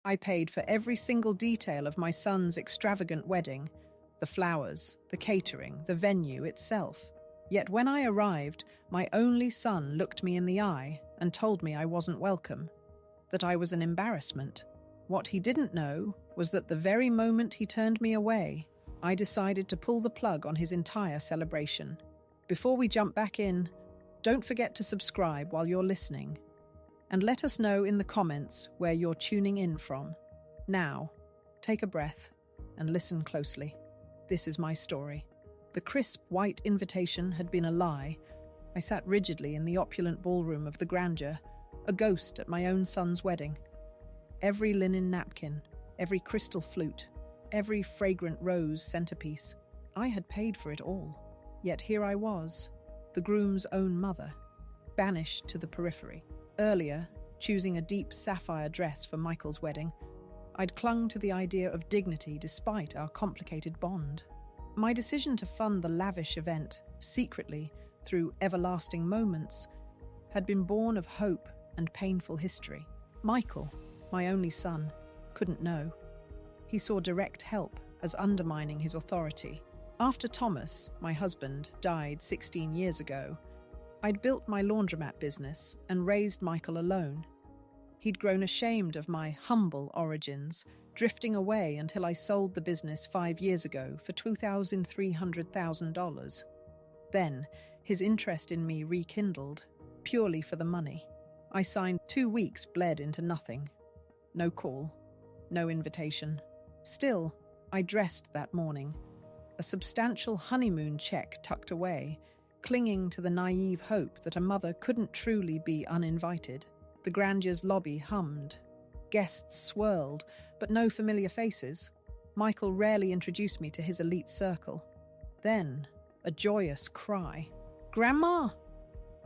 I paid for every single detail of my son's extravagant wedding, the flowers, the catering, the venue itself. Yet when I arrived, my only son looked me in the eye and told me I wasn't welcome, that I was an embarrassment. What he didn't know was that the very moment he turned me away, I decided to pull the plug on his entire celebration. Before we jump back in, don't forget to subscribe while you're listening. And let us know in the comments where you're tuning in from. Now, take a breath and listen closely. This is my story. The crisp white invitation had been a lie. I sat rigidly in the opulent ballroom of the grandeur, a ghost at my own son's wedding. Every linen napkin, every crystal flute, every fragrant rose centerpiece. I had paid for it all. Yet here I was, the groom's own mother, banished to the periphery. Earlier, choosing a deep sapphire dress for Michael's wedding, I'd clung to the idea of dignity despite our complicated bond. My decision to fund the lavish event, secretly, through everlasting moments, had been born of hope and painful history. Michael, my only son, couldn't know. He saw direct help as undermining his authority. After Thomas, my husband, died 16 years ago, I'd built my laundromat business and raised Michael alone. He'd grown ashamed of my humble origins, drifting away until I sold the business 5 years ago for $2,300,000. Then, his interest in me rekindled, purely for the money. I signed 2 weeks bled into nothing. No call, no invitation. Still, I dressed that morning, a substantial honeymoon check tucked away, clinging to the naive hope that a mother couldn't truly be uninvited. The grandeur's lobby hummed. Guests swirled, but no familiar faces. Michael rarely introduced me to his elite circle. Then, a joyous cry. "Grandma!"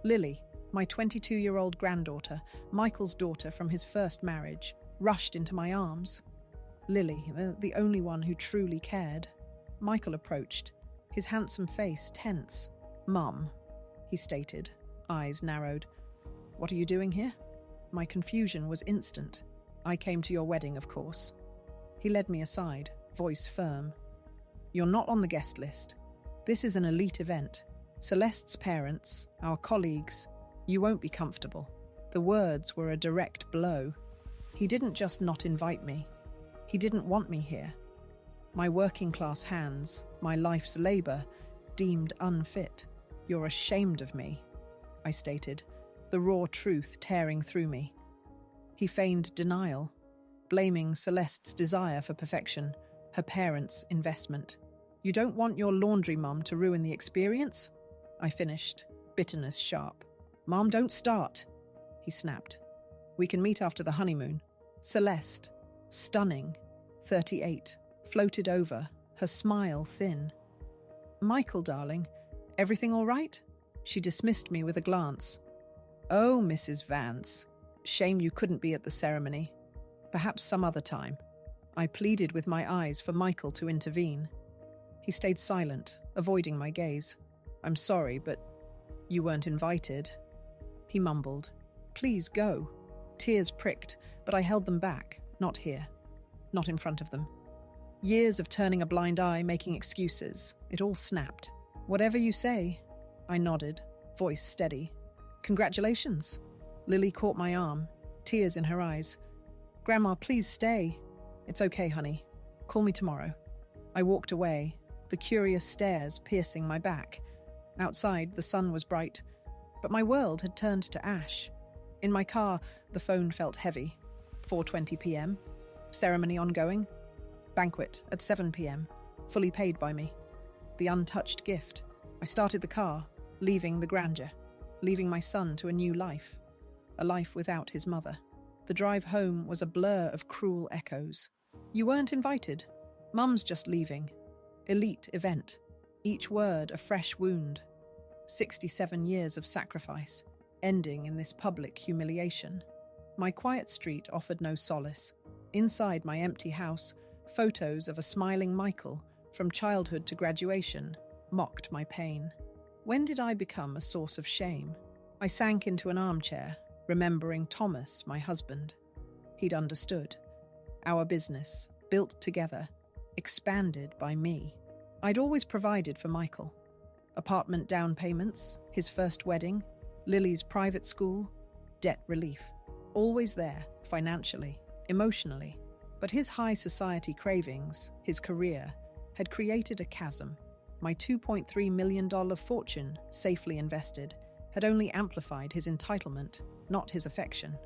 Lily, my 22-year-old granddaughter, Michael's daughter from his first marriage, rushed into my arms. Lily, the only one who truly cared. Michael approached, his handsome face tense. "Mum," he stated, eyes narrowed. "What are you doing here?" My confusion was instant. "I came to your wedding, of course." He led me aside, voice firm. "You're not on the guest list. This is an elite event. Celeste's parents, our colleagues. You won't be comfortable." The words were a direct blow. He didn't just not invite me. He didn't want me here. My working-class hands, my life's labor, deemed unfit. "You're ashamed of me," I stated, the raw truth tearing through me. He feigned denial, blaming Celeste's desire for perfection, her parents' investment. "You don't want your laundry mum to ruin the experience?" I finished, bitterness sharp. "Mom, don't start," he snapped. "We can meet after the honeymoon." Celeste, stunning, 38, floated over, her smile thin. "Michael, darling, everything all right?" She dismissed me with a glance. "Oh, Mrs. Vance, shame you couldn't be at the ceremony. Perhaps some other time." I pleaded with my eyes for Michael to intervene. He stayed silent, avoiding my gaze. "I'm sorry, but you weren't invited." He mumbled, "Please go." Tears pricked, but I held them back, not here, not in front of them. Years of turning a blind eye, making excuses. It all snapped. "Whatever you say." I nodded, voice steady. "Congratulations." Lily caught my arm, tears in her eyes. "Grandma, please stay." "It's okay, honey. Call me tomorrow." I walked away, the curious stares piercing my back. Outside, the sun was bright, but my world had turned to ash. In my car, the phone felt heavy. 4:20 p.m. Ceremony ongoing. Banquet at 7 p.m. Fully paid by me. The untouched gift. I started the car, leaving the grandeur, leaving my son to a new life. A life without his mother. The drive home was a blur of cruel echoes. "You weren't invited. Mum's just leaving. Elite event. Each word a fresh wound. 67 years of sacrifice, ending in this public humiliation. My quiet street offered no solace. Inside my empty house, photos of a smiling Michael, from childhood to graduation, mocked my pain. When did I become a source of shame? I sank into an armchair, remembering Thomas, my husband. He'd understood. Our business, built together, expanded by me. I'd always provided for Michael. Apartment down payments, his first wedding, Lily's private school, debt relief. Always there, financially, emotionally. But his high society cravings, his career, had created a chasm. My $2.3 million fortune, safely invested, had only amplified his entitlement, not his affection.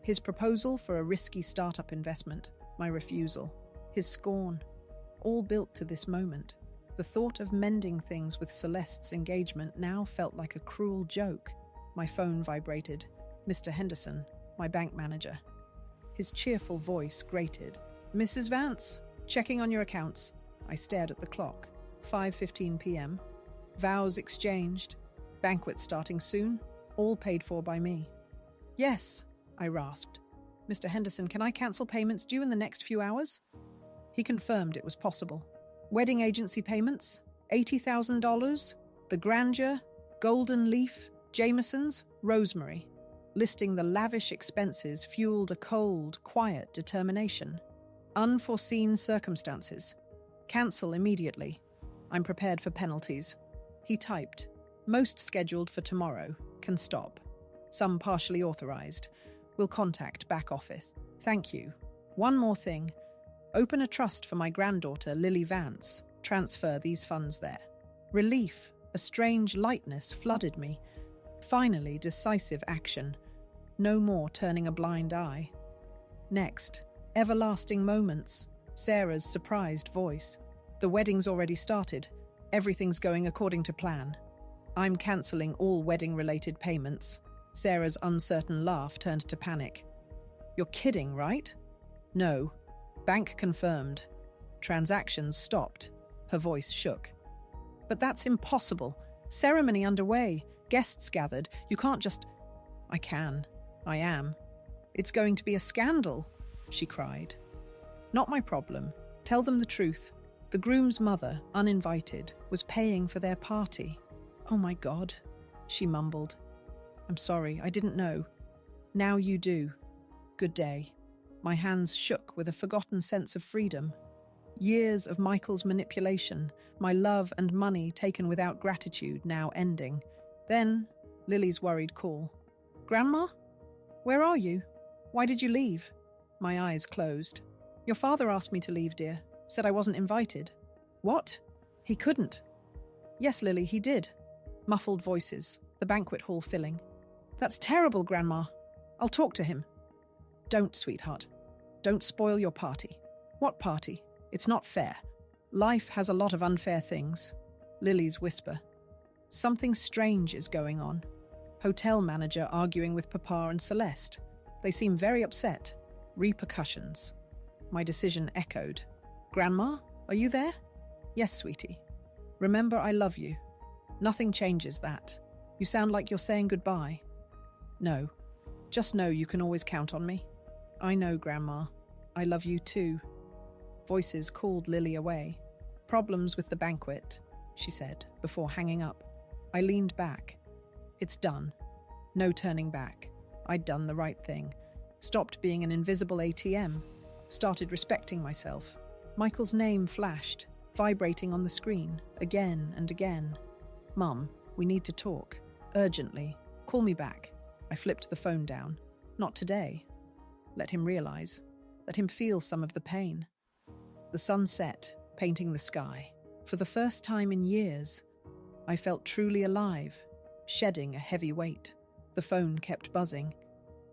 His proposal for a risky startup investment, my refusal, his scorn, all built to this moment. The thought of mending things with Celeste's engagement now felt like a cruel joke. My phone vibrated. Mr. Henderson, my bank manager. His cheerful voice grated. "Mrs. Vance, checking on your accounts." I stared at the clock. 5:15 p.m. Vows exchanged. Banquet starting soon. All paid for by me. "Yes," I rasped. "Mr. Henderson, can I cancel payments due in the next few hours?" He confirmed it was possible. Wedding agency payments, $80,000, the Grandeur, Golden Leaf, Jameson's, Rosemary. Listing the lavish expenses fueled a cold, quiet determination. Unforeseen circumstances. Cancel immediately. I'm prepared for penalties. He typed. Most scheduled for tomorrow. Can stop. Some partially authorized. Will contact back office. Thank you. One more thing. Open a trust for my granddaughter, Lily Vance. Transfer these funds there. Relief, a strange lightness flooded me. Finally, decisive action. No more turning a blind eye. Next, everlasting moments. Sarah's surprised voice. The wedding's already started. Everything's going according to plan. I'm cancelling all wedding-related payments. Sarah's uncertain laugh turned to panic. You're kidding, right? No. Bank confirmed. Transactions stopped. Her voice shook. But that's impossible. Ceremony underway. Guests gathered. You can't just... I can. I am. It's going to be a scandal, she cried. Not my problem. Tell them the truth. The groom's mother, uninvited, was paying for their party. Oh my God, she mumbled. I'm sorry, I didn't know. Now you do. Good day. My hands shook with a forgotten sense of freedom. Years of Michael's manipulation, my love and money taken without gratitude now ending. Then, Lily's worried call. Grandma? Where are you? Why did you leave? My eyes closed. Your father asked me to leave, dear. Said I wasn't invited. What? He couldn't. Yes, Lily, he did. Muffled voices, the banquet hall filling. That's terrible, Grandma. I'll talk to him. Don't, sweetheart. Don't spoil your party. What party? It's not fair. Life has a lot of unfair things. Lily's whisper. Something strange is going on. Hotel manager arguing with Papa and Celeste. They seem very upset. Repercussions. My decision echoed. Grandma, are you there? Yes, sweetie. Remember, I love you. Nothing changes that. You sound like you're saying goodbye. No. Just know you can always count on me. I know, Grandma. I love you too. Voices called Lily away. Problems with the banquet, she said, before hanging up. I leaned back. It's done. No turning back. I'd done the right thing. Stopped being an invisible ATM. Started respecting myself. Michael's name flashed, vibrating on the screen, again and again. Mum, we need to talk. Urgently. Call me back. I flipped the phone down. Not today. Let him realize. Let him feel some of the pain. The sun set, painting the sky. For the first time in years, I felt truly alive, shedding a heavy weight. The phone kept buzzing.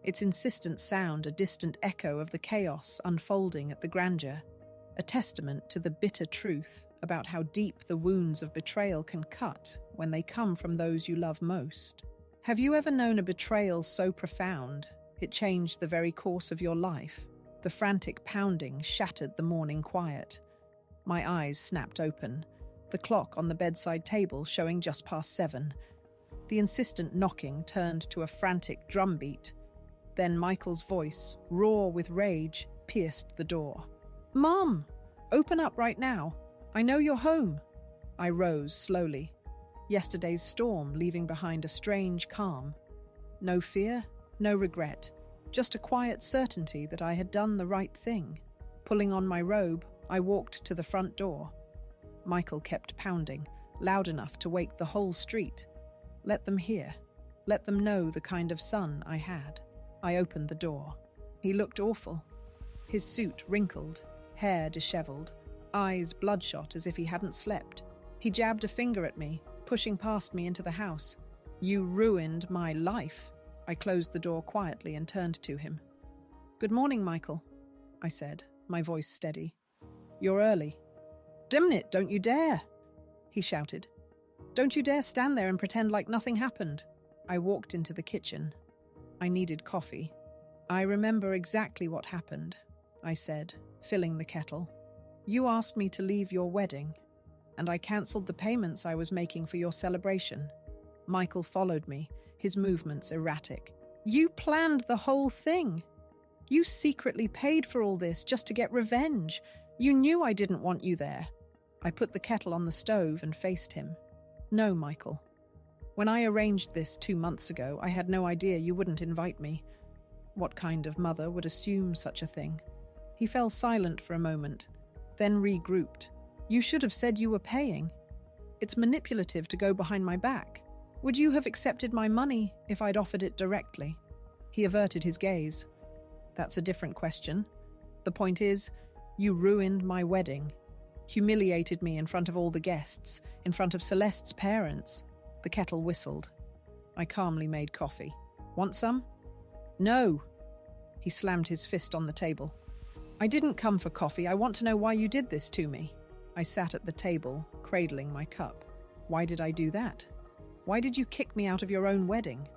Its insistent sound a distant echo of the chaos unfolding at the Grandeur, a testament to the bitter truth about how deep the wounds of betrayal can cut when they come from those you love most. Have you ever known a betrayal so profound it changed the very course of your life? The frantic pounding shattered the morning quiet. My eyes snapped open, the clock on the bedside table showing just past 7. The insistent knocking turned to a frantic drumbeat. Then Michael's voice, raw with rage, pierced the door. Mom! Open up right now. I know you're home. I rose slowly. Yesterday's storm leaving behind a strange calm. No fear, no regret, just a quiet certainty that I had done the right thing. Pulling on my robe, I walked to the front door. Michael kept pounding, loud enough to wake the whole street. Let them hear. Let them know the kind of son I had. I opened the door. He looked awful. His suit wrinkled, hair disheveled, eyes bloodshot as if he hadn't slept. He jabbed a finger at me, pushing past me into the house. "You ruined my life." I closed the door quietly and turned to him. "Good morning, Michael," I said, my voice steady. "You're early." "Damn it, don't you dare!" he shouted. "Don't you dare stand there and pretend like nothing happened." I walked into the kitchen. I needed coffee. "I remember exactly what happened," I said, filling the kettle. "You asked me to leave your wedding, and I cancelled the payments I was making for your celebration." Michael followed me, his movements erratic. "You planned the whole thing. You secretly paid for all this just to get revenge. You knew I didn't want you there." I put the kettle on the stove and faced him. "No, Michael. When I arranged this 2 months ago, I had no idea you wouldn't invite me. What kind of mother would assume such a thing?" He fell silent for a moment, then regrouped. "You should have said you were paying. It's manipulative to go behind my back. Would you have accepted my money if I'd offered it directly?" He averted his gaze. "That's a different question. The point is, you ruined my wedding. Humiliated me in front of all the guests, in front of Celeste's parents." The kettle whistled. I calmly made coffee. "Want some?" "No." He slammed his fist on the table. "I didn't come for coffee. I want to know why you did this to me." I sat at the table, cradling my cup. "Why did I do that? Why did you kick me out of your own wedding?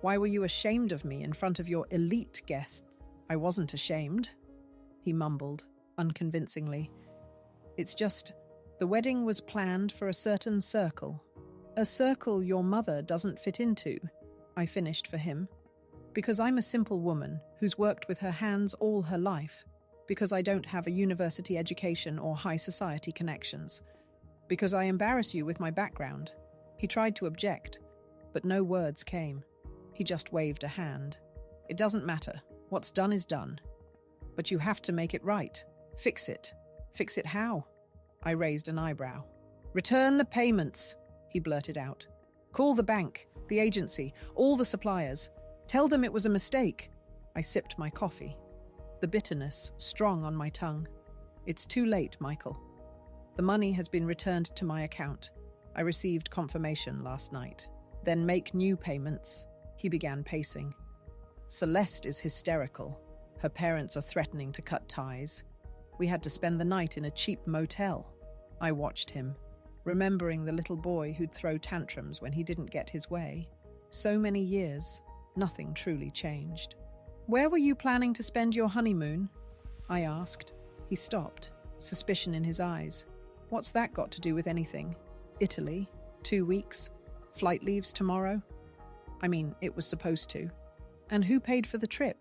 Why were you ashamed of me in front of your elite guests?" "I wasn't ashamed," he mumbled, unconvincingly. "It's just, the wedding was planned for a certain circle. A circle your mother doesn't fit into," I finished for him. "Because I'm a simple woman who's worked with her hands all her life. Because I don't have a university education or high society connections. Because I embarrass you with my background." He tried to object, but no words came. He just waved a hand. "It doesn't matter. What's done is done. But you have to make it right. Fix it. Fix it how?" I raised an eyebrow. "Return the payments," he blurted out. "Call the bank, the agency, all the suppliers. Tell them it was a mistake." I sipped my coffee, the bitterness strong on my tongue. "It's too late, Michael. The money has been returned to my account. I received confirmation last night." "Then make new payments." He began pacing. "Celeste is hysterical. Her parents are threatening to cut ties. We had to spend the night in a cheap motel." I watched him, remembering the little boy who'd throw tantrums when he didn't get his way. So many years, nothing truly changed. "Where were you planning to spend your honeymoon?" I asked. He stopped, suspicion in his eyes. "What's that got to do with anything? Italy? 2 weeks? Flight leaves tomorrow?" I mean, it was supposed to. "And who paid for the trip?"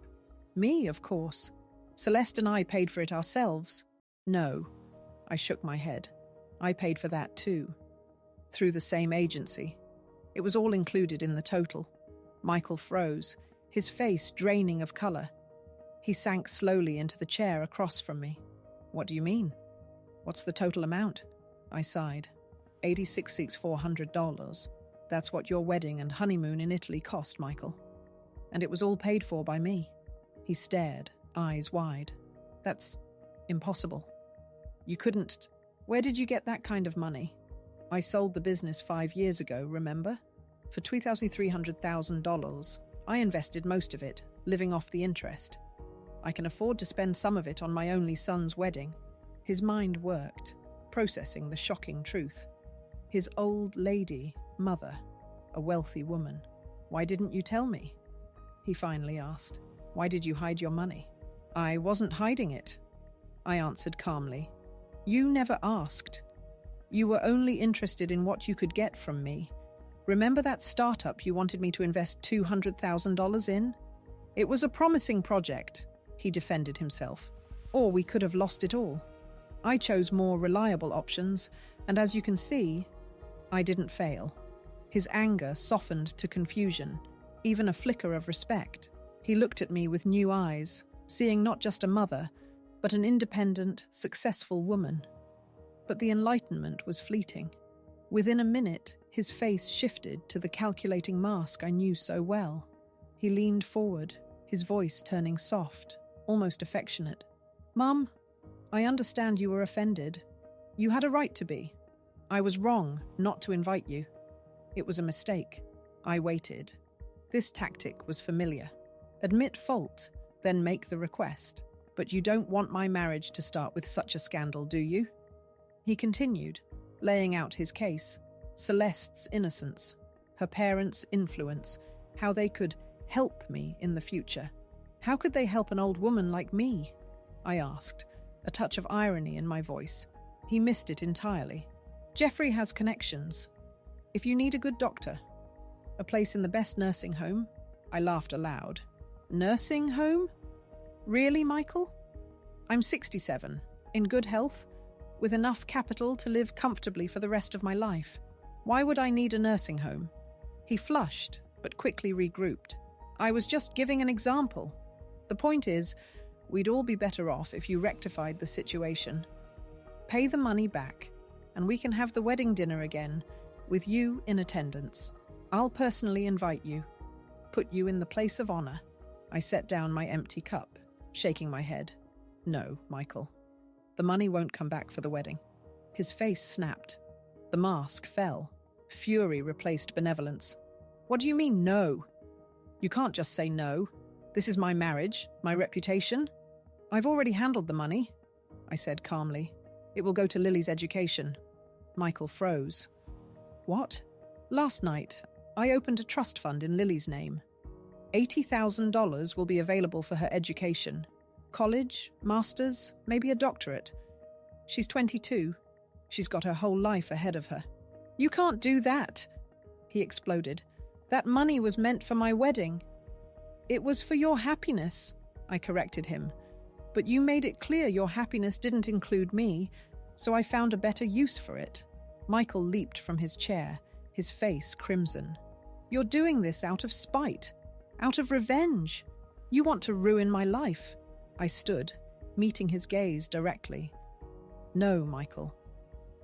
"Me, of course. Celeste and I paid for it ourselves." "No." I shook my head. "I paid for that too. Through the same agency. It was all included in the total." Michael froze, his face draining of color. He sank slowly into the chair across from me. "What do you mean? What's the total amount?" I sighed. $86,400. That's what your wedding and honeymoon in Italy cost, Michael. And it was all paid for by me." He stared, eyes wide. "That's impossible. You couldn't. Where did you get that kind of money?" "I sold the business 5 years ago, remember? For $300,000. I invested most of it, living off the interest. I can afford to spend some of it on my only son's wedding." His mind worked, processing the shocking truth. His old lady, mother, a wealthy woman. "Why didn't you tell me?" he finally asked. "Why did you hide your money?" "I wasn't hiding it," I answered calmly. "You never asked. You were only interested in what you could get from me. Remember that startup you wanted me to invest $200,000 in? It was a promising project," he defended himself. "Or we could have lost it all. I chose more reliable options, and as you can see, I didn't fail." His anger softened to confusion, even a flicker of respect. He looked at me with new eyes, seeing not just a mother, but an independent, successful woman. But the enlightenment was fleeting. Within a minute, his face shifted to the calculating mask I knew so well. He leaned forward, his voice turning soft, almost affectionate. "Mum, I understand you were offended. You had a right to be. I was wrong not to invite you. It was a mistake. I waited." This tactic was familiar. Admit fault, then make the request. "But you don't want my marriage to start with such a scandal, do you?" He continued, laying out his case. Celeste's innocence, her parents' influence, how they could help me in the future. "How could they help an old woman like me?" I asked, a touch of irony in my voice. He missed it entirely. "Jeffrey has connections. If you need a good doctor, a place in the best nursing home." I laughed aloud. "Nursing home? Really, Michael? I'm 67, in good health, with enough capital to live comfortably for the rest of my life. Why would I need a nursing home?" He flushed, but quickly regrouped. "I was just giving an example. The point is, we'd all be better off if you rectified the situation. Pay the money back, and we can have the wedding dinner again, with you in attendance. I'll personally invite you. Put you in the place of honor." I set down my empty cup, shaking my head. "No, Michael. The money won't come back for the wedding." His face snapped. The mask fell. Fury replaced benevolence. "What do you mean, no? You can't just say no. This is my marriage, my reputation. I've already handled the money," I said calmly. "It will go to Lily's education." Michael froze. "What?" "Last night, I opened a trust fund in Lily's name. $80,000 will be available for her education. College, master's, maybe a doctorate. She's 22. She's got her whole life ahead of her." "You can't do that," he exploded. "That money was meant for my wedding." "It was for your happiness," I corrected him. "But you made it clear your happiness didn't include me, so I found a better use for it." Michael leaped from his chair, his face crimson. "You're doing this out of spite, out of revenge. You want to ruin my life." I stood, meeting his gaze directly. "No, Michael.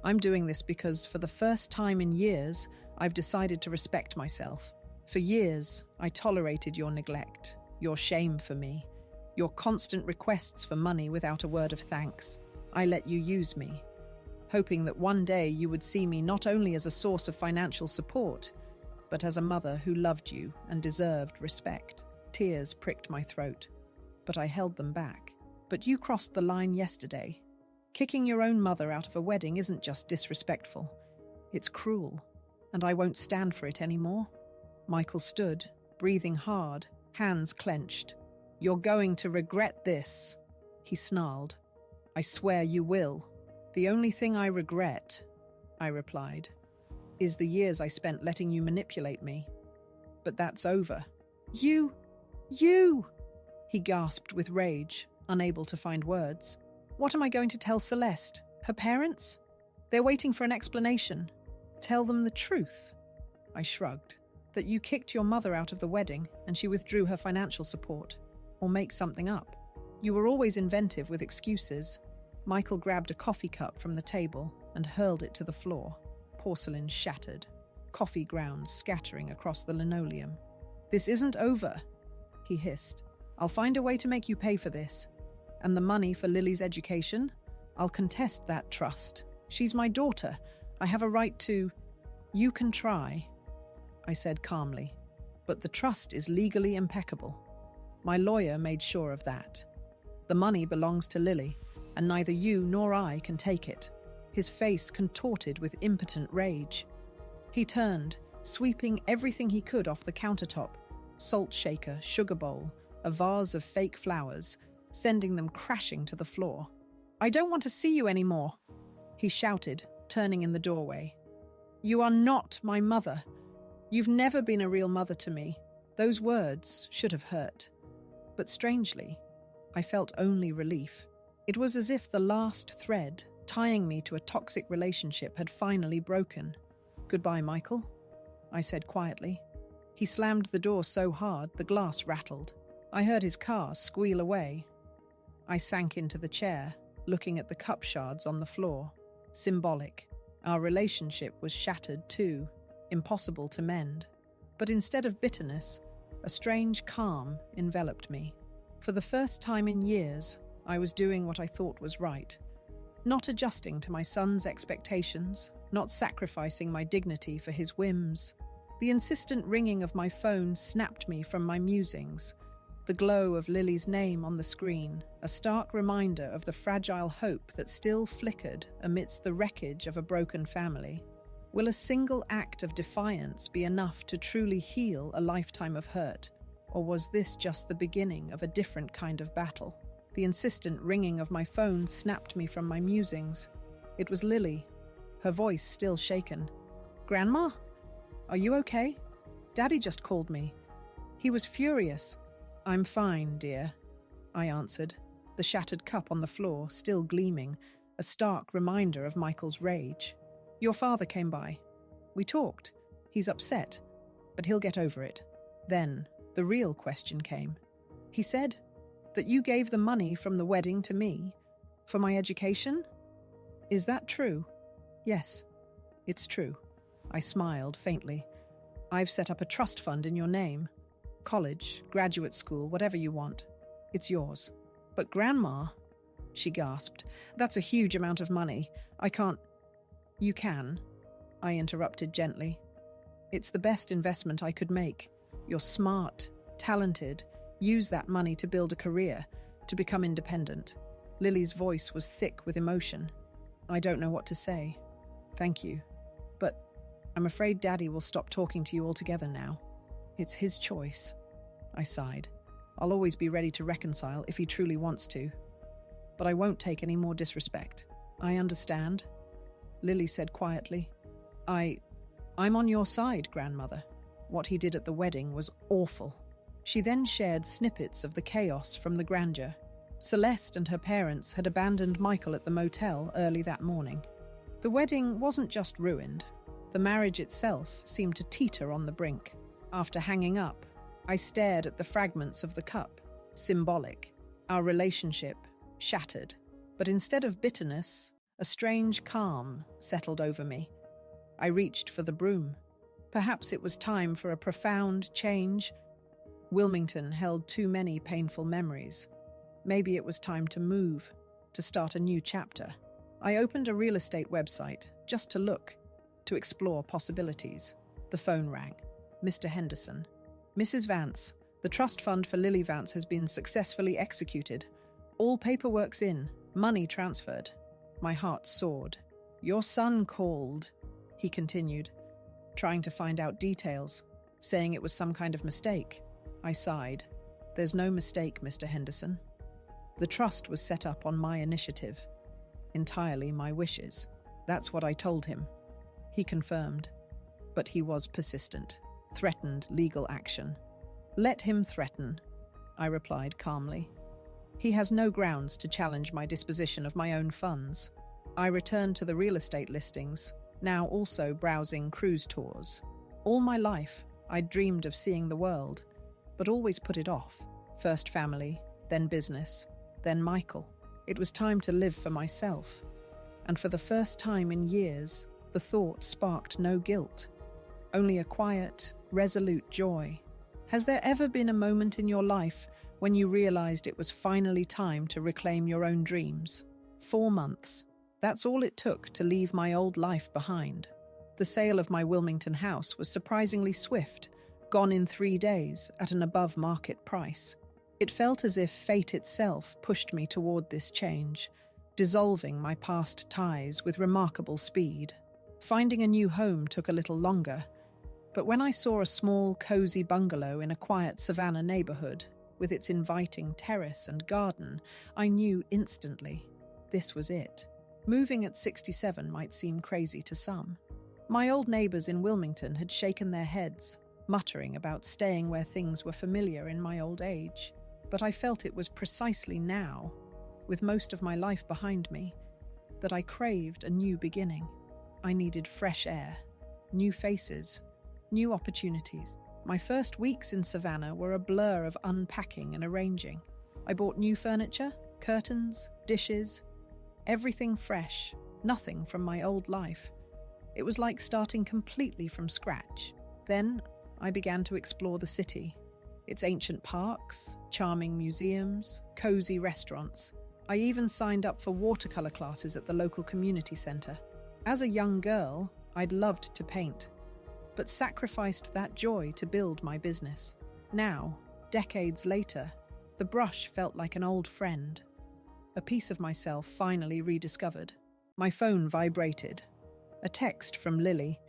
I'm doing this because for the first time in years, I've decided to respect myself. For years, I tolerated your neglect, your shame for me, your constant requests for money without a word of thanks. I let you use me, hoping that one day you would see me not only as a source of financial support, but as a mother who loved you and deserved respect." Tears pricked my throat, but I held them back. "But you crossed the line yesterday. Kicking your own mother out of a wedding isn't just disrespectful. It's cruel, and I won't stand for it anymore." Michael stood, breathing hard, hands clenched. "You're going to regret this," he snarled. "I swear you will." "The only thing I regret," I replied, "is the years I spent letting you manipulate me. But that's over." You! He gasped with rage, unable to find words. "What am I going to tell Celeste? Her parents? They're waiting for an explanation. Tell them the truth." I shrugged. "That you kicked your mother out of the wedding and she withdrew her financial support. Or make something up. You were always inventive with excuses." Michael grabbed a coffee cup from the table and hurled it to the floor. Porcelain shattered, coffee grounds scattering across the linoleum. "This isn't over," he hissed. "I'll find a way to make you pay for this. And the money for Lily's education? I'll contest that trust. She's my daughter. I have a right to—" "You can try," I said calmly. "But the trust is legally impeccable. My lawyer made sure of that. The money belongs to Lily, and neither you nor I can take it." His face contorted with impotent rage. He turned, sweeping everything he could off the countertop: salt shaker, sugar bowl, a vase of fake flowers, sending them crashing to the floor. "I don't want to see you anymore," he shouted, turning in the doorway. "You are not my mother. You've never been a real mother to me." Those words should have hurt. But strangely, I felt only relief. It was as if the last thread tying me to a toxic relationship had finally broken. "Goodbye, Michael," I said quietly. He slammed the door so hard the glass rattled. I heard his car squeal away. I sank into the chair, looking at the cup shards on the floor. Symbolic. Our relationship was shattered too, impossible to mend. But instead of bitterness, a strange calm enveloped me. For the first time in years, I was doing what I thought was right. Not adjusting to my son's expectations, not sacrificing my dignity for his whims. The insistent ringing of my phone snapped me from my musings. The glow of Lily's name on the screen, a stark reminder of the fragile hope that still flickered amidst the wreckage of a broken family. Will a single act of defiance be enough to truly heal a lifetime of hurt? Or was this just the beginning of a different kind of battle? The insistent ringing of my phone snapped me from my musings. It was Lily, her voice still shaken. "Grandma? Are you okay? Daddy just called me." He was furious. "I'm fine, dear," I answered, the shattered cup on the floor still gleaming, a stark reminder of Michael's rage. "Your father came by. We talked. He's upset, but he'll get over it." Then the real question came. "He said that you gave the money from the wedding to me for my education? Is that true?" "Yes, it's true." I smiled faintly. "I've set up a trust fund in your name. College, graduate school, whatever you want. It's yours." "But Grandma," she gasped, "that's a huge amount of money. I can't—" "You can," I interrupted gently. "It's the best investment I could make. You're smart, talented. Use that money to build a career, to become independent." Lily's voice was thick with emotion. "I don't know what to say. Thank you. But I'm afraid Daddy will stop talking to you altogether now. It's his choice." I sighed. "I'll always be ready to reconcile if he truly wants to. But I won't take any more disrespect." "I understand," Lily said quietly. I'm on your side, grandmother. What he did at the wedding was awful." She then shared snippets of the chaos from the grandeur. Celeste and her parents had abandoned Michael at the motel early that morning. The wedding wasn't just ruined. The marriage itself seemed to teeter on the brink. After hanging up, I stared at the fragments of the cup, symbolic. Our relationship shattered. But instead of bitterness, a strange calm settled over me. I reached for the broom. Perhaps it was time for a profound change. Wilmington held too many painful memories. Maybe it was time to move, to start a new chapter. I opened a real estate website just to look, to explore possibilities. The phone rang. "Mr. Henderson." "Mrs. Vance, the trust fund for Lily Vance has been successfully executed. All paperwork's in, money transferred." My heart soared. "Your son called," he continued, trying to find out details, saying it was some kind of mistake. I sighed. "There's no mistake, Mr. Henderson. The trust was set up on my initiative. Entirely my wishes." That's what I told him. He confirmed. But he was persistent, threatened legal action. "Let him threaten," I replied calmly. "He has no grounds to challenge my disposition of my own funds." I returned to the real estate listings, now also browsing cruise tours. All my life, I'd dreamed of seeing the world, but always put it off. First family, then business, then Michael. It was time to live for myself. And for the first time in years, the thought sparked no guilt, only a quiet, resolute joy. Has there ever been a moment in your life when you realized it was finally time to reclaim your own dreams? 4 months. That's all it took to leave my old life behind. The sale of my Wilmington house was surprisingly swift, gone in 3 days at an above-market price. It felt as if fate itself pushed me toward this change, dissolving my past ties with remarkable speed. Finding a new home took a little longer, but when I saw a small, cozy bungalow in a quiet Savannah neighborhood, with its inviting terrace and garden, I knew instantly this was it. Moving at 67 might seem crazy to some. My old neighbors in Wilmington had shaken their heads, muttering about staying where things were familiar in my old age. But I felt it was precisely now, with most of my life behind me, that I craved a new beginning. I needed fresh air, new faces, new opportunities. My first weeks in Savannah were a blur of unpacking and arranging. I bought new furniture, Curtains, dishes, everything fresh, nothing from my old life. It was like starting completely from scratch. Then I began to explore the city. Its ancient parks, charming museums, cozy restaurants. I even signed up for watercolor classes at the local community center. As a young girl, I'd loved to paint, but sacrificed that joy to build my business. Now, decades later, the brush felt like an old friend. A piece of myself finally rediscovered. My phone vibrated. A text from Lily.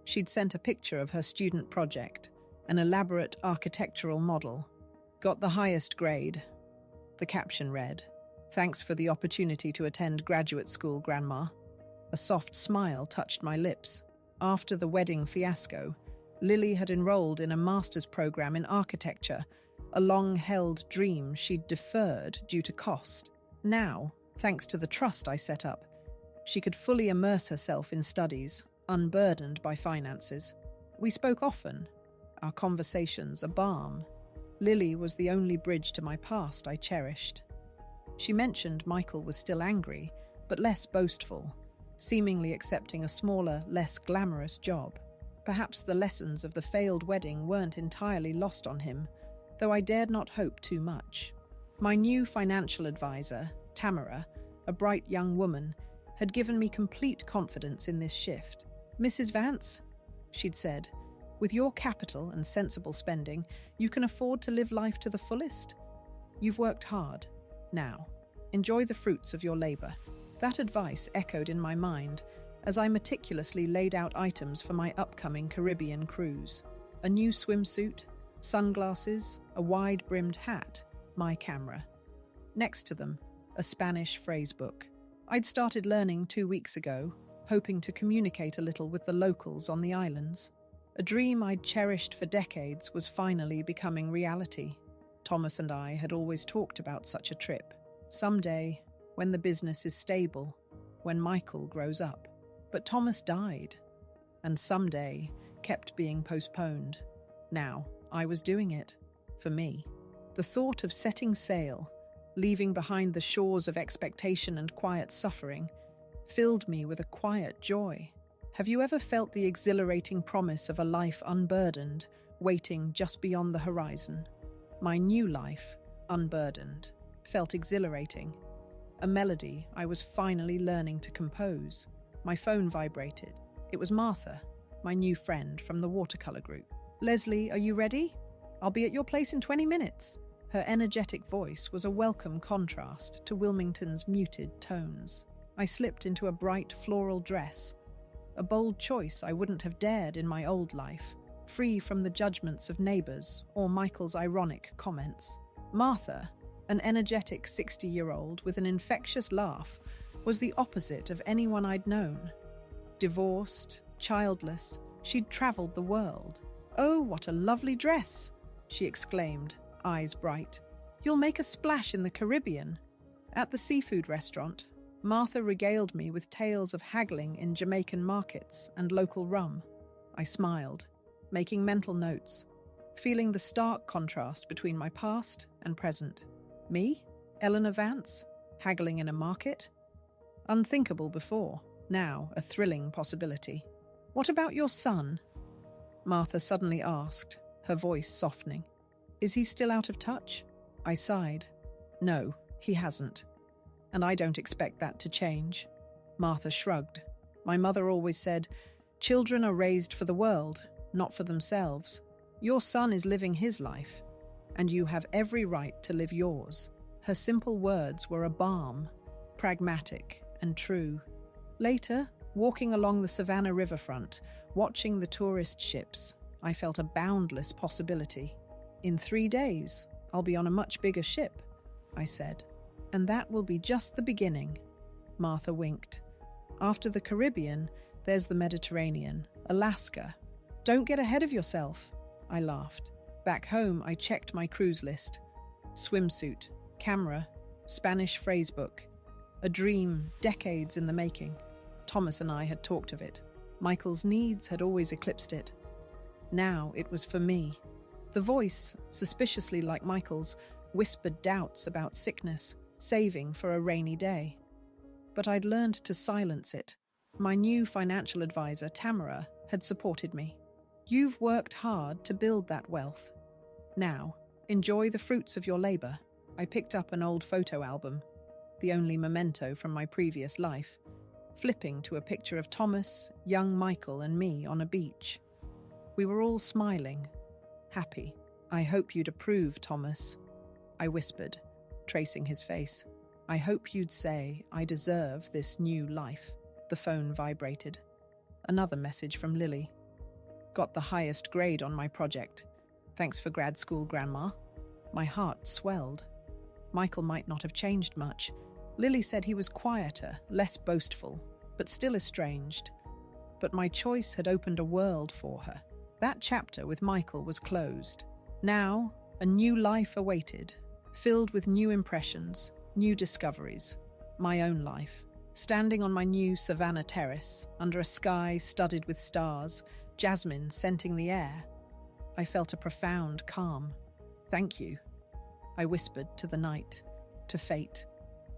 She'd sent a picture of her student project, an elaborate architectural model. Got the highest grade. The caption read, "Thanks for the opportunity to attend graduate school, Grandma." A soft smile touched my lips. After the wedding fiasco, Lily had enrolled in a master's program in architecture, a long-held dream she'd deferred due to cost. Now, thanks to the trust I set up, she could fully immerse herself in studies, unburdened by finances. We spoke often, our conversations a balm. Lily was the only bridge to my past I cherished. She mentioned Michael was still angry, but less boastful, seemingly accepting a smaller, less glamorous job. Perhaps the lessons of the failed wedding weren't entirely lost on him, though I dared not hope too much. My new financial advisor, Tamara, a bright young woman, had given me complete confidence in this shift. "Mrs. Vance," she'd said, "with your capital and sensible spending, you can afford to live life to the fullest. You've worked hard. Now, enjoy the fruits of your labor." That advice echoed in my mind as I meticulously laid out items for my upcoming Caribbean cruise. A new swimsuit, sunglasses, a wide-brimmed hat, my camera. Next to them, a Spanish phrase book. I'd started learning 2 weeks ago, hoping to communicate a little with the locals on the islands. A dream I'd cherished for decades was finally becoming reality. Thomas and I had always talked about such a trip. Someday, when the business is stable, when Michael grows up. But Thomas died, and someday kept being postponed. Now, I was doing it, for me. The thought of setting sail, leaving behind the shores of expectation and quiet suffering, filled me with a quiet joy. Have you ever felt the exhilarating promise of a life unburdened, waiting just beyond the horizon? My new life, unburdened, felt exhilarating. A melody I was finally learning to compose. My phone vibrated. It was Martha, my new friend from the watercolor group. "Leslie, are you ready? I'll be at your place in 20 minutes. Her energetic voice was a welcome contrast to Wilmington's muted tones. I slipped into a bright floral dress, a bold choice I wouldn't have dared in my old life, free from the judgments of neighbors or Michael's ironic comments. Martha, an energetic 60-year-old with an infectious laugh, was the opposite of anyone I'd known. Divorced, childless, she'd traveled the world. "Oh, what a lovely dress!" she exclaimed, eyes bright. "You'll make a splash in the Caribbean." At the seafood restaurant, Martha regaled me with tales of haggling in Jamaican markets and local rum. I smiled, making mental notes, feeling the stark contrast between my past and present. Me, Eleanor Vance, haggling in a market? Unthinkable before, now a thrilling possibility. "What about your son?" Martha suddenly asked, her voice softening. "Is he still out of touch?" I sighed. "No, he hasn't. And I don't expect that to change." Martha shrugged. "My mother always said, 'Children are raised for the world, not for themselves. Your son is living his life, and you have every right to live yours.'" Her simple words were a balm, pragmatic and true. Later, walking along the Savannah riverfront, watching the tourist ships, I felt a boundless possibility. "In 3 days, I'll be on a much bigger ship," I said. "And that will be just the beginning." Martha winked. "After the Caribbean, there's the Mediterranean, Alaska. Don't get ahead of yourself," I laughed. Back home, I checked my cruise list. Swimsuit, camera, Spanish phrasebook. A dream decades in the making. Thomas and I had talked of it. Michael's needs had always eclipsed it. Now it was for me. The voice, suspiciously like Michael's, whispered doubts about sickness, saving for a rainy day. But I'd learned to silence it. My new financial advisor, Tamara, had supported me. You've worked hard to build that wealth. Now, enjoy the fruits of your labor. I picked up an old photo album, the only memento from my previous life, flipping to a picture of Thomas, young Michael, and me on a beach. We were all smiling, happy. I hope you'd approve, Thomas, I whispered, tracing his face. I hope you'd say I deserve this new life. The phone vibrated. Another message from Lily. Got the highest grade on my project. Thanks for grad school, Grandma. My heart swelled. Michael might not have changed much. Lily said he was quieter, less boastful, but still estranged. But my choice had opened a world for her. That chapter with Michael was closed. Now, a new life awaited, filled with new impressions, new discoveries. My own life. Standing on my new Savannah terrace, under a sky studded with stars, jasmine scenting the air, I felt a profound calm. Thank you, I whispered to the night, to fate,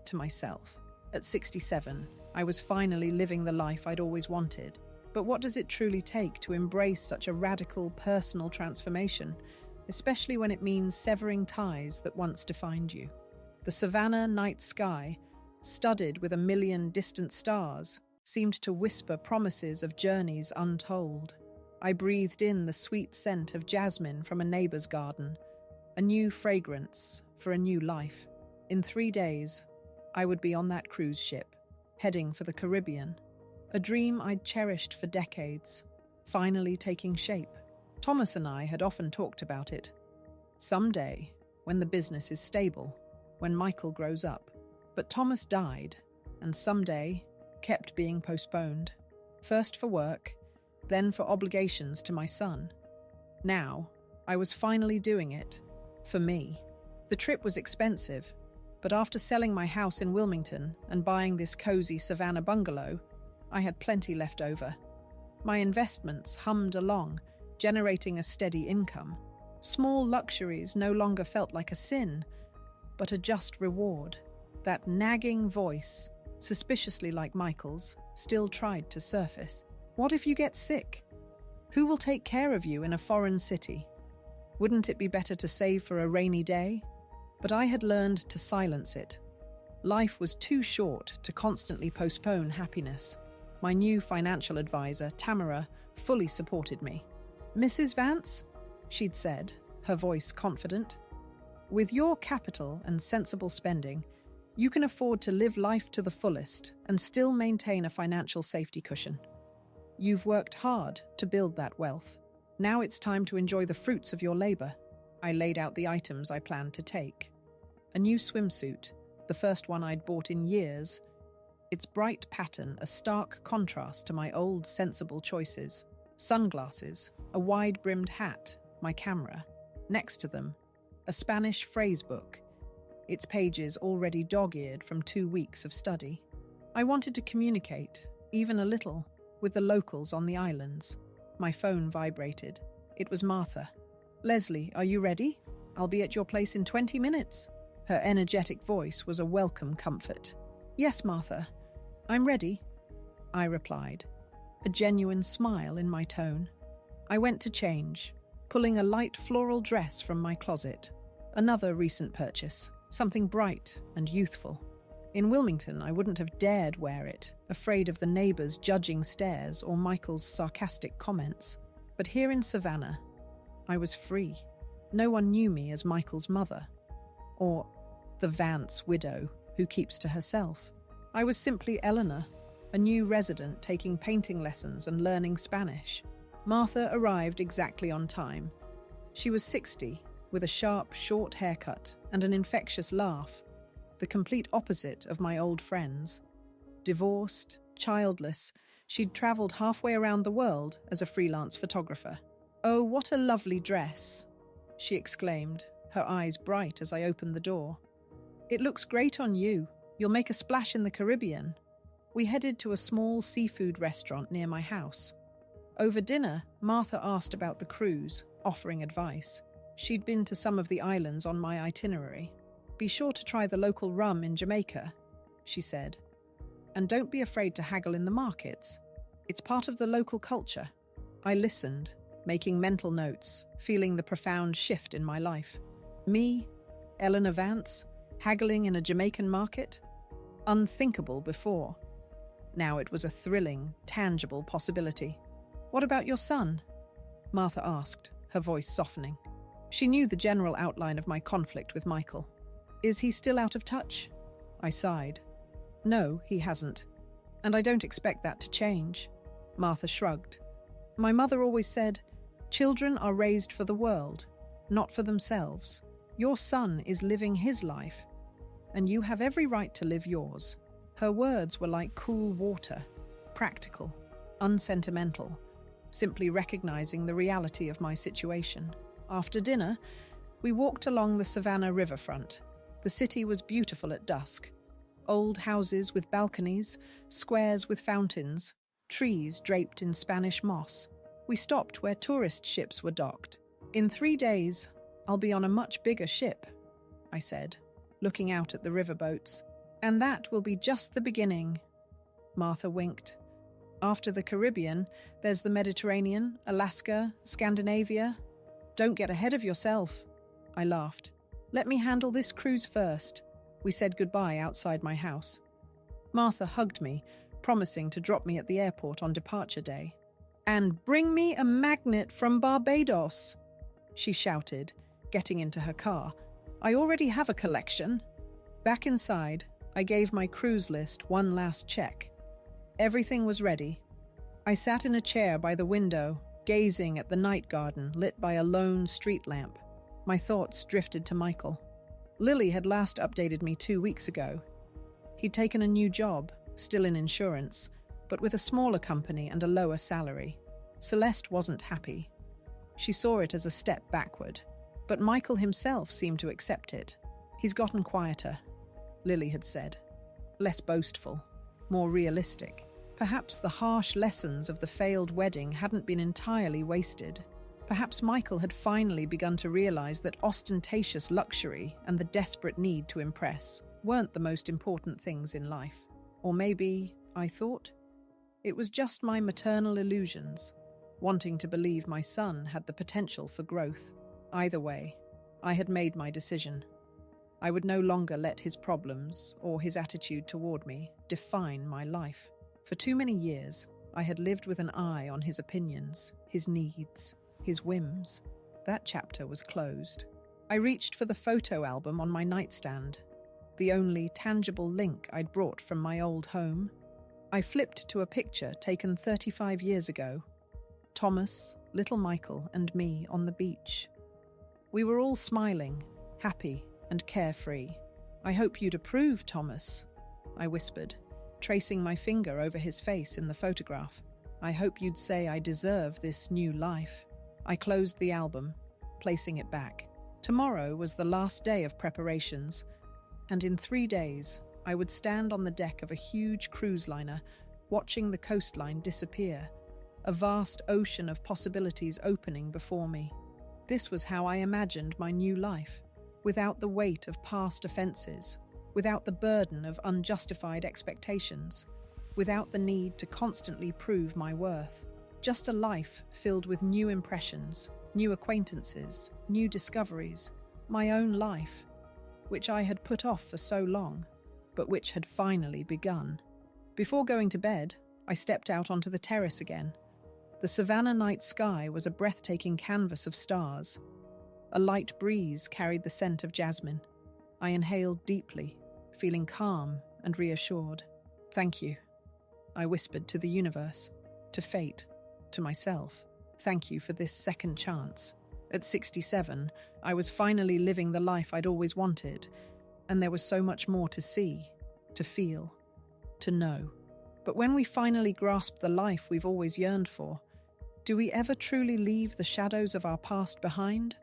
to myself. At 67, I was finally living the life I'd always wanted. But what does it truly take to embrace such a radical personal transformation, especially when it means severing ties that once defined you? The Savannah night sky, studded with 1,000,000 distant stars, seemed to whisper promises of journeys untold. I breathed in the sweet scent of jasmine from a neighbor's garden, a new fragrance for a new life. In 3 days, I would be on that cruise ship, heading for the Caribbean, a dream I'd cherished for decades, finally taking shape. Thomas and I had often talked about it. Someday, when the business is stable, when Michael grows up. But Thomas died, and someday kept being postponed. First for work, then for obligations to my son. Now, I was finally doing it, for me. The trip was expensive, but after selling my house in Wilmington and buying this cozy Savannah bungalow, I had plenty left over. My investments hummed along, generating a steady income. Small luxuries no longer felt like a sin, but a just reward. That nagging voice, suspiciously like Michael's, still tried to surface. What if you get sick? Who will take care of you in a foreign city? Wouldn't it be better to save for a rainy day? But I had learned to silence it. Life was too short to constantly postpone happiness. My new financial advisor, Tamara, fully supported me. Mrs. Vance, she'd said, her voice confident, with your capital and sensible spending, you can afford to live life to the fullest and still maintain a financial safety cushion. You've worked hard to build that wealth. Now it's time to enjoy the fruits of your labor. I laid out the items I planned to take. A new swimsuit, the first one I'd bought in years, its bright pattern a stark contrast to my old sensible choices. Sunglasses, a wide-brimmed hat, my camera. Next to them, a Spanish phrase book, its pages already dog-eared from 2 weeks of study. I wanted to communicate, even a little, with the locals on the islands. My phone vibrated. It was Martha. Leslie, are you ready? I'll be at your place in 20 minutes. Her energetic voice was a welcome comfort. Yes, Martha, I'm ready, I replied, a genuine smile in my tone. I went to change, pulling a light floral dress from my closet. Another recent purchase, something bright and youthful. In Wilmington, I wouldn't have dared wear it, afraid of the neighbors' judging stares or Michael's sarcastic comments. But here in Savannah, I was free. No one knew me as Michael's mother, or the Vance widow who keeps to herself. I was simply Eleanor, a new resident taking painting lessons and learning Spanish. Martha arrived exactly on time. She was 60, with a sharp, short haircut and an infectious laugh, the complete opposite of my old friends. Divorced, childless, she'd traveled halfway around the world as a freelance photographer. "Oh, what a lovely dress," she exclaimed, her eyes bright as I opened the door. "It looks great on you. You'll make a splash in the Caribbean." We headed to a small seafood restaurant near my house. Over dinner, Martha asked about the cruise, offering advice. She'd been to some of the islands on my itinerary. Be sure to try the local rum in Jamaica, she said. And don't be afraid to haggle in the markets. It's part of the local culture. I listened, making mental notes, feeling the profound shift in my life. Me, Eleanor Vance, haggling in a Jamaican market? Unthinkable before. Now it was a thrilling, tangible possibility. What about your son? Martha asked, her voice softening. She knew the general outline of my conflict with Michael. Is he still out of touch? I sighed. No, he hasn't. And I don't expect that to change. Martha shrugged. My mother always said, children are raised for the world, not for themselves. Your son is living his life, and you have every right to live yours. Her words were like cool water, practical, unsentimental, simply recognizing the reality of my situation. After dinner, we walked along the Savannah riverfront. The city was beautiful at dusk. Old houses with balconies, squares with fountains, trees draped in Spanish moss. We stopped where tourist ships were docked. In 3 days, I'll be on a much bigger ship, I said, looking out at the riverboats. And that will be just the beginning. Martha winked. After the Caribbean, there's the Mediterranean, Alaska, Scandinavia. Don't get ahead of yourself, I laughed. Let me handle this cruise first. We said goodbye outside my house. Martha hugged me, promising to drop me at the airport on departure day. And bring me a magnet from Barbados, she shouted, getting into her car. I already have a collection. Back inside, I gave my cruise list one last check. Everything was ready. I sat in a chair by the window, gazing at the night garden lit by a lone street lamp. My thoughts drifted to Michael. Lily had last updated me 2 weeks ago. He'd taken a new job, still in insurance, but with a smaller company and a lower salary. Celeste wasn't happy. She saw it as a step backward, but Michael himself seemed to accept it. He's gotten quieter, Lily had said. Less boastful, more realistic. Perhaps the harsh lessons of the failed wedding hadn't been entirely wasted. Perhaps Michael had finally begun to realize that ostentatious luxury and the desperate need to impress weren't the most important things in life. Or maybe, I thought, it was just my maternal illusions, wanting to believe my son had the potential for growth. Either way, I had made my decision. I would no longer let his problems or his attitude toward me define my life. For too many years, I had lived with an eye on his opinions, his needs, his whims. That chapter was closed. I reached for the photo album on my nightstand, the only tangible link I'd brought from my old home. I flipped to a picture taken 35 years ago. Thomas, little Michael, and me on the beach. We were all smiling, happy, and carefree. I hope you'd approve, Thomas, I whispered, tracing my finger over his face in the photograph. I hope you'd say I deserve this new life. I closed the album, placing it back. Tomorrow was the last day of preparations, and in 3 days, I would stand on the deck of a huge cruise liner, watching the coastline disappear, a vast ocean of possibilities opening before me. This was how I imagined my new life, without the weight of past offenses, without the burden of unjustified expectations, without the need to constantly prove my worth. Just a life filled with new impressions, new acquaintances, new discoveries, my own life, which I had put off for so long, but which had finally begun. Before going to bed, I stepped out onto the terrace again. The Savannah night sky was a breathtaking canvas of stars. A light breeze carried the scent of jasmine. I inhaled deeply, feeling calm and reassured. Thank you, I whispered to the universe, to fate, to myself. Thank you for this second chance. At 67, I was finally living the life I'd always wanted, and there was so much more to see, to feel, to know. But when we finally grasp the life we've always yearned for, do we ever truly leave the shadows of our past behind?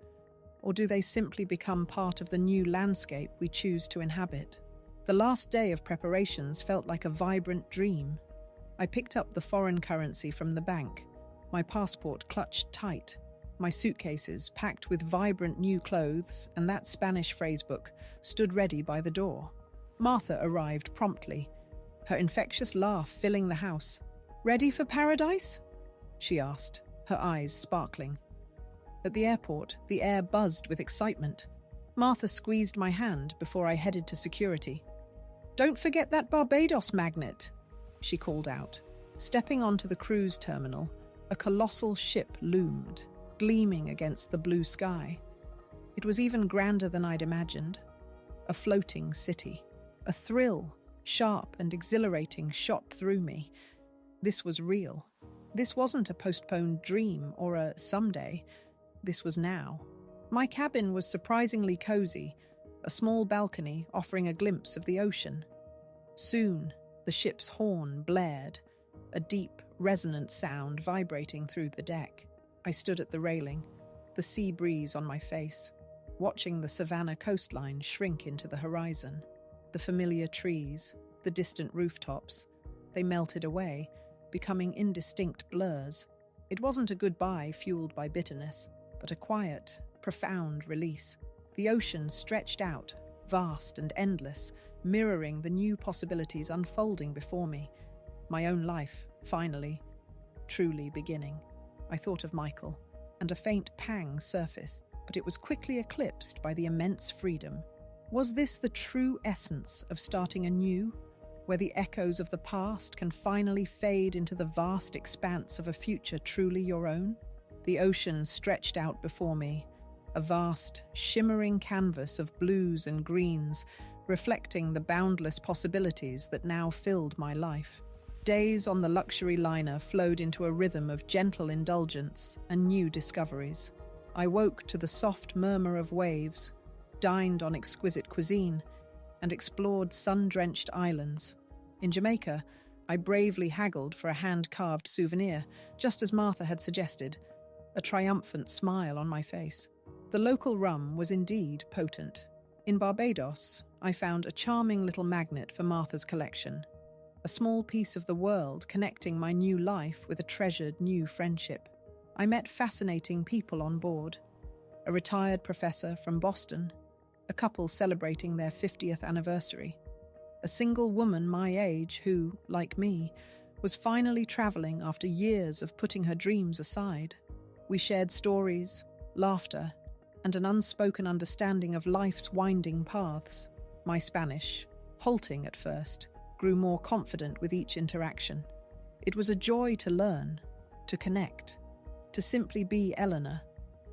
Or do they simply become part of the new landscape we choose to inhabit? The last day of preparations felt like a vibrant dream. I picked up the foreign currency from the bank, my passport clutched tight, My suitcases, packed with vibrant new clothes, and that Spanish phrasebook, stood ready by the door. Martha arrived promptly, her infectious laugh filling the house. "Ready for paradise?" she asked, her eyes sparkling. At the airport, the air buzzed with excitement. Martha squeezed my hand before I headed to security. "Don't forget that Barbados magnet," she called out. Stepping onto the cruise terminal, a colossal ship loomed, gleaming against the blue sky. It was even grander than I'd imagined. A floating city. A thrill, sharp and exhilarating, shot through me. This was real. This wasn't a postponed dream or a someday. This was now. My cabin was surprisingly cozy, a small balcony offering a glimpse of the ocean. Soon, the ship's horn blared, a deep, resonant sound vibrating through the deck. I stood at the railing, the sea breeze on my face, watching the savannah coastline shrink into the horizon. The familiar trees, the distant rooftops, they melted away, becoming indistinct blurs. It wasn't a goodbye fueled by bitterness, but a quiet, profound release. The ocean stretched out, vast and endless, mirroring the new possibilities unfolding before me. My own life, finally, truly beginning. I thought of Michael, and a faint pang surfaced, but it was quickly eclipsed by the immense freedom. Was this the true essence of starting anew, where the echoes of the past can finally fade into the vast expanse of a future truly your own? The ocean stretched out before me, a vast, shimmering canvas of blues and greens, reflecting the boundless possibilities that now filled my life. Days on the luxury liner flowed into a rhythm of gentle indulgence and new discoveries. I woke to the soft murmur of waves, dined on exquisite cuisine, and explored sun-drenched islands. In Jamaica, I bravely haggled for a hand-carved souvenir, just as Martha had suggested, a triumphant smile on my face. The local rum was indeed potent. In Barbados, I found a charming little magnet for Martha's collection, a small piece of the world connecting my new life with a treasured new friendship. I met fascinating people on board, a retired professor from Boston, a couple celebrating their 50th anniversary, a single woman my age who, like me, was finally traveling after years of putting her dreams aside. We shared stories, laughter, and an unspoken understanding of life's winding paths. My Spanish, halting at first, grew more confident with each interaction. It was a joy to learn, to connect, to simply be Eleanor,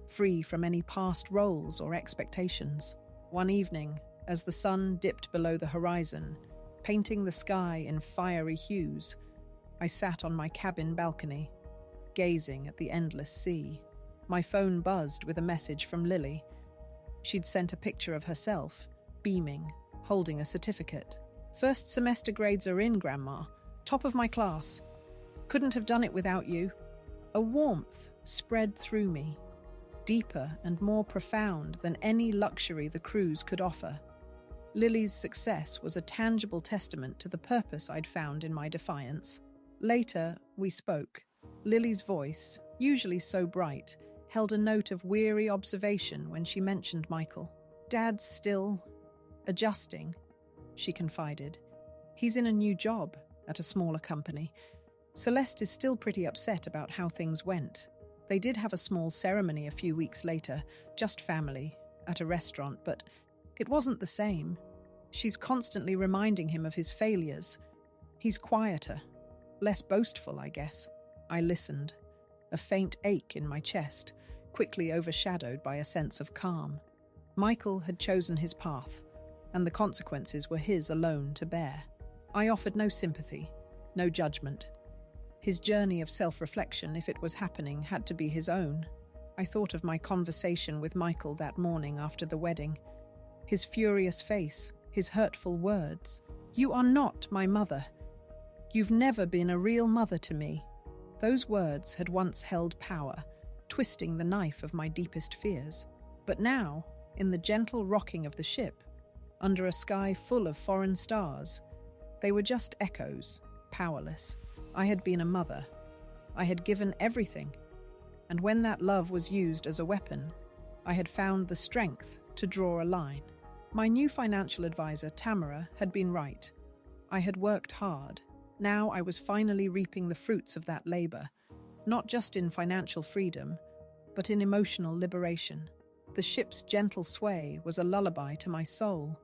free from any past roles or expectations. One evening, as the sun dipped below the horizon, painting the sky in fiery hues, I sat on my cabin balcony, gazing at the endless sea. My phone buzzed with a message from Lily. She'd sent a picture of herself, beaming, holding a certificate. "First semester grades are in, Grandma. Top of my class. Couldn't have done it without you." A warmth spread through me, deeper and more profound than any luxury the cruise could offer. Lily's success was a tangible testament to the purpose I'd found in my defiance. Later, we spoke. Lily's voice, usually so bright, held a note of weary observation when she mentioned Michael. "Dad's still adjusting," she confided. "He's in a new job at a smaller company. Celeste is still pretty upset about how things went. They did have a small ceremony a few weeks later, just family, at a restaurant, but it wasn't the same. She's constantly reminding him of his failures. He's quieter, less boastful, I guess." I listened, a faint ache in my chest, quickly overshadowed by a sense of calm. Michael had chosen his path, and the consequences were his alone to bear. I offered no sympathy, no judgment. His journey of self-reflection, if it was happening, had to be his own. I thought of my conversation with Michael that morning after the wedding. His furious face, his hurtful words. "You are not my mother. You've never been a real mother to me." Those words had once held power, twisting the knife of my deepest fears. But now, in the gentle rocking of the ship, under a sky full of foreign stars, they were just echoes, powerless. I had been a mother. I had given everything. And when that love was used as a weapon, I had found the strength to draw a line. My new financial advisor, Tamara, had been right. I had worked hard. Now I was finally reaping the fruits of that labor, not just in financial freedom, but in emotional liberation. The ship's gentle sway was a lullaby to my soul,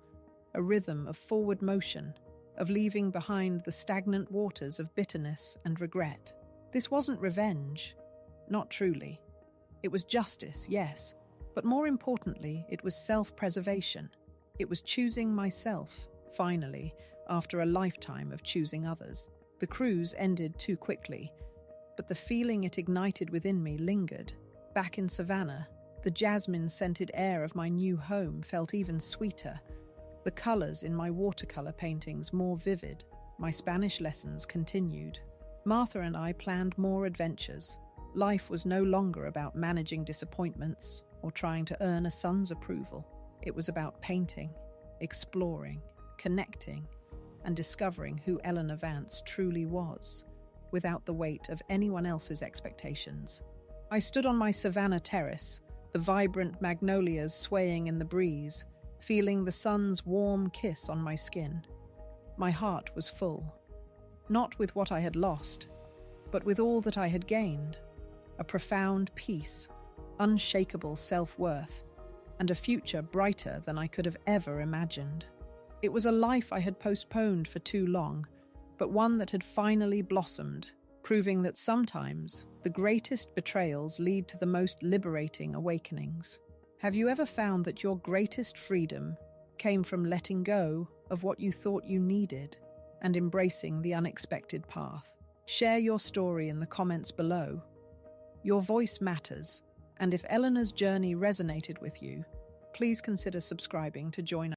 a rhythm of forward motion, of leaving behind the stagnant waters of bitterness and regret. This wasn't revenge, not truly. It was justice, yes, but more importantly, it was self-preservation. It was choosing myself, finally, after a lifetime of choosing others. The cruise ended too quickly, but the feeling it ignited within me lingered. Back in Savannah, the jasmine-scented air of my new home felt even sweeter, the colors in my watercolor paintings more vivid. My Spanish lessons continued. Martha and I planned more adventures. Life was no longer about managing disappointments or trying to earn a son's approval. It was about painting, exploring, connecting, and discovering who Eleanor Vance truly was, without the weight of anyone else's expectations. I stood on my Savannah terrace, the vibrant magnolias swaying in the breeze, feeling the sun's warm kiss on my skin. My heart was full, not with what I had lost, but with all that I had gained, a profound peace, unshakable self-worth, and a future brighter than I could have ever imagined. It was a life I had postponed for too long, but one that had finally blossomed, proving that sometimes the greatest betrayals lead to the most liberating awakenings. Have you ever found that your greatest freedom came from letting go of what you thought you needed and embracing the unexpected path? Share your story in the comments below. Your voice matters, and if Eleanor's journey resonated with you, please consider subscribing to join